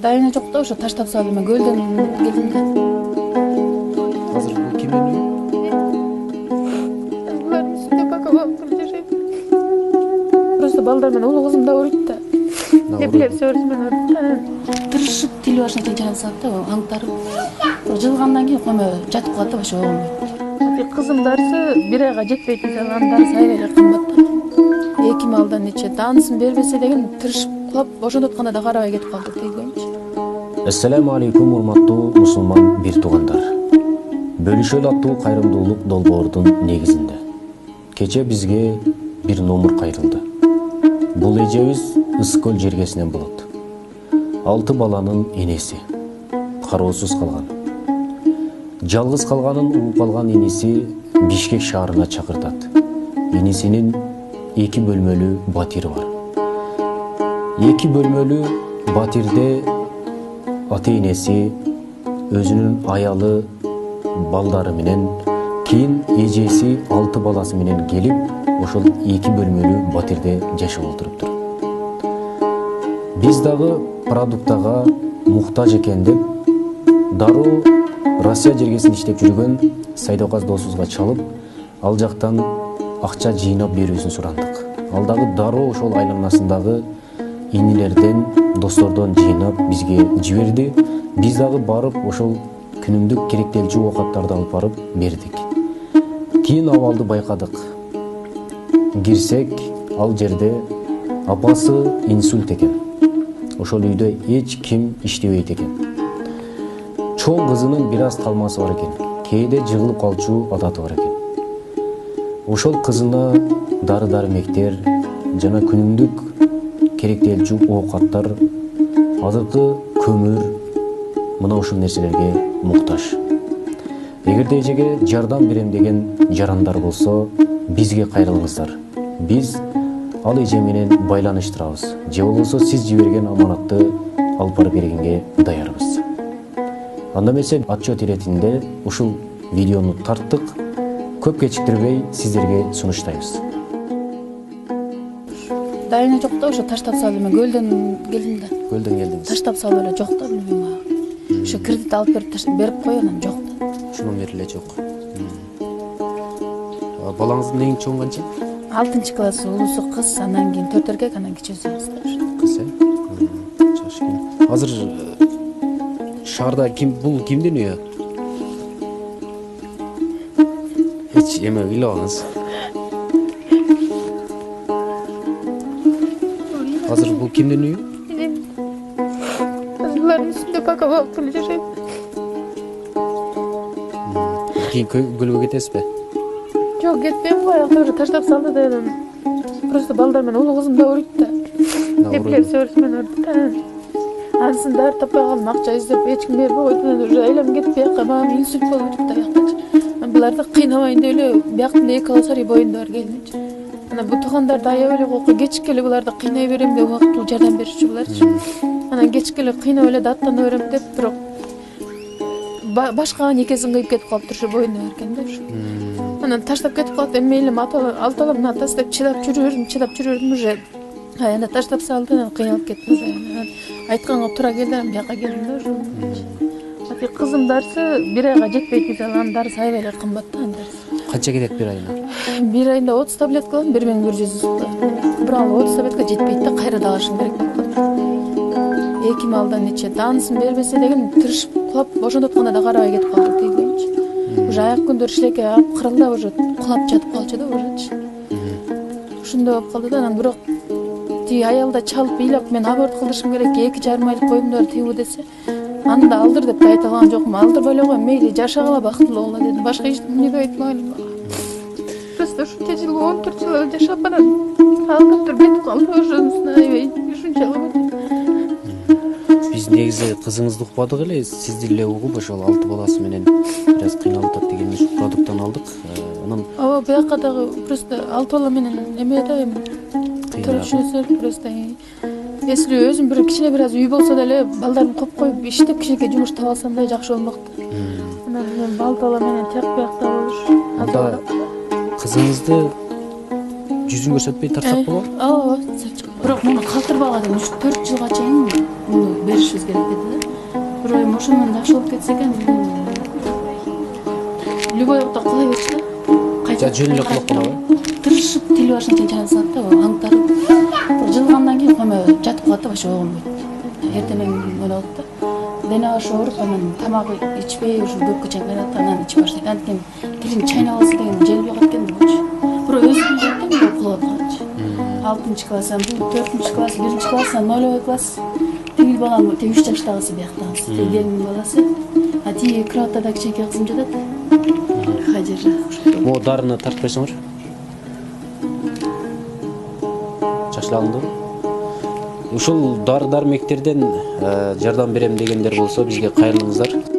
Дайыны жок да, ошо таштап салдым, мен көлдөн келдим да. Азыр бул кимдин үйү? Булардын үстүндө пока бабам жашайт. Просто балдар менен улуу кызым да ооруйт да. Эпилепсия менен ооруйт да. Тырышып тили башына чейин жаран салат да, аңтарып. Жылгандан кийин коймо жатып калат да, ошо огонбойт. Кызым дарысы 1 айга жетпейт десе, анын дарысы аябай кымбат да. 2 малдан нече даанысын бербесе деген тырышып кулап ошондотканда да карабай кетип калды тийгенчи. Ассаламу алейкум, урматтуу мусулман бир туугандар. Бөлүшөлү аттуу кайрымдуулук долбоордун негизинде кече бизге бир номур кайрылды. Бул эжебиз Ысык көл жергесинен болот. 6 баланын энеси, кароосуз калган. Жалгыз калганын угуп алган иниси Бишкек шаарына чакыртат. Инисинин 2 бөлмөлүү батири бар. 2 бөлмөлүү батирде ата-энеси өзүнүн аялы, балдары менен, кийин эжеси 6 баласы менен келип, ошол 2 бөлмөлүү батирде жашап отуруптур. Биз дагы продуктага муктаж экен деп, дароо Россия жергесинде иштеп жүргөн Сайдоказ досубузга чалып, ал жактан акча жыйнап берүүсүн сурандык. Ал дагы дароо ошол айланасындагы инилерден, достордон жыйнап бизге жиберди. Биз дагы барып ошол күнүмдүк керектелчү оокаттарды алып барып бердик. Кийин абалды байкадык. Кирсек, ал жерде апасы инсульт экен. Ошол үйдө эч ким иштебейт экен. Чоң кызынын бир аз талмасы бар экен. Кээде жыгылып калчу адаты бар экен. Ошол кызына дары-дармектер жана күнүмдүк керектелчү оокаттар, азыркы көмүр, мына ушул нерселерге муктаж. Эгерде эжеге жардам берем деген жарандар болсо, бизге кайрылыңыздар. Биз ал эже менен байланыштырабыз. Же болбосо сиз жиберген аманатты алып барып бергенге даярбыз. Анда эмесе отчет иретинде ушул видеону тарттык. Көп кечиктирбей сиздерге сунуштайбыз. Дайыны жок да, ошо таштап салдым, мен көлдөн келдим да. Көлдөн келдиңиз. Таштап салып эле жок да, билбейм. Ошо кредит алып берип койгонун жок да. Ушунун бери эле жок. Балаңыздын эң чоң канча? 6-класс, улусу кыз, андан кийин 4 эркек, анан кичүүсү кыз. Жаш экен. Азыр шаарда бул кимдин үйү? Эч эме ыйлабаңыз. Азыр бул кимдин үйү? Булардын үстүндө пока бабам жашайт. Кийин көлгө кетесизби? Жок, кетпейм, аялда уже таштап салды да. Просто балдар менен улуу кызым да ооруйт да. Эпилепсия менен ооруйт да. Анысын дары таппай калдым, акча издеп эч ким бербей койду. Мен уже айланып кетип бияка, мага инсульт болуп атат да яктачы. Буларды кыйнабайын деп эле бияктын 2 килосарий боюнда бар келинчи. Анан бу туугандарды аябай эле койкой, кечке эле буларды кыйнай берем деп убактылуу жардам беришчү буларчы. Анан кечке эле кыйнап эле даттана берем деп, бирок башка некесин кыйып кетип калыптыр, ошо боюнда бар экен да ошо. Анан таштап кетип калат, эми мейлим алталамын атасы деп чыдап жүрүрдүм уже. Анда таштап салды, анан кыйналып кеттим уже. Айтканга туура келди, анан бияка келдим да ошо. Кызым дарысы 1 айга жетпейт десе, анын дарысы аябай эле кымбат да, анын дарысы. Канча кетет 1 айына? 1 айында 30 таблетка алам, 1100. Бирок ал 30 таблетка жетпейт да, кайра да алышым керек болуп калат. 2 малдан нече даанысын бербесе деген тырышып кулап ошондотканда да карабай кетип калды тийгенчи. Уже аяк күндөр шилекке алып кырылдап уже кулап жатып калчу да ошочу. Ушундай болуп калды да, анан бирок тиги аялда чалып ыйлап, мен аборт кылдырышым керек, 2,5 айлык коюмдар тигүү десе, аны да алдыр деп айта алган жокмун. Алдырбай эле кой, мейли жашагыла, бактылуу болгула дедим. Башка эч эмне деп айтмаган. Просто ушунча жыл, 14 жыл жашап анан алып туруп кетип калды, ошонусуна аябай ушунчалык. Биз негизи кызыңызды укпадык эле, сизди эле угуп ошол 6 баласы менен бир аз кыйналып атат деген продукттан алдык. Анан ооба, бияка дагы просто 6 бала менен эме да эми төрөшөсү просто если өзүм бир кичине бир аз үй болсо деле балдарын коюп коюп иштеп кичинекей жумуш таба алсам да жакшы болмокто. Анан мен бал бала менен тияк биякта болуш. Анда кызыңызды жүзүн көрсөтпөй тартсак болобу? Ооба. Бирок муну калтырбагыла деген 3-4 жылга чейин муну беришибиз керек деди да. Бирок эми ошондон жакшы болуп кетсе экен. Любой вакытта кыла берчи да. Жа жөнүнө кылып коебу. Тырышып тили башына чейин жана салат да, аңтарып. Жылгандан кийин коме жатып калат да, башка ойгонбойт. Эртең менен болот да. Дене ашы ооруп, анан тамак ичпей, ушу бөккө чейин кайнатып, анан ичип баштайт. Анткени тилин чайнабасы деген желби калат экен депчи. Бирок өзү билет экен, бул кылып атканчы. 6-класс, бул 4-класс, 1-класс, 0 класс. Тиги балам 3 жаштагысы бияктагысы, тиги келин баласы. А тиги кроватада кичинекей кызым жатат. Хажыр. Могу дарыны тартпайсыңар? Жашлагандыр. Ушул дары-дармектерден жардам берем дегендер болсо бизге кайрылыңыздар.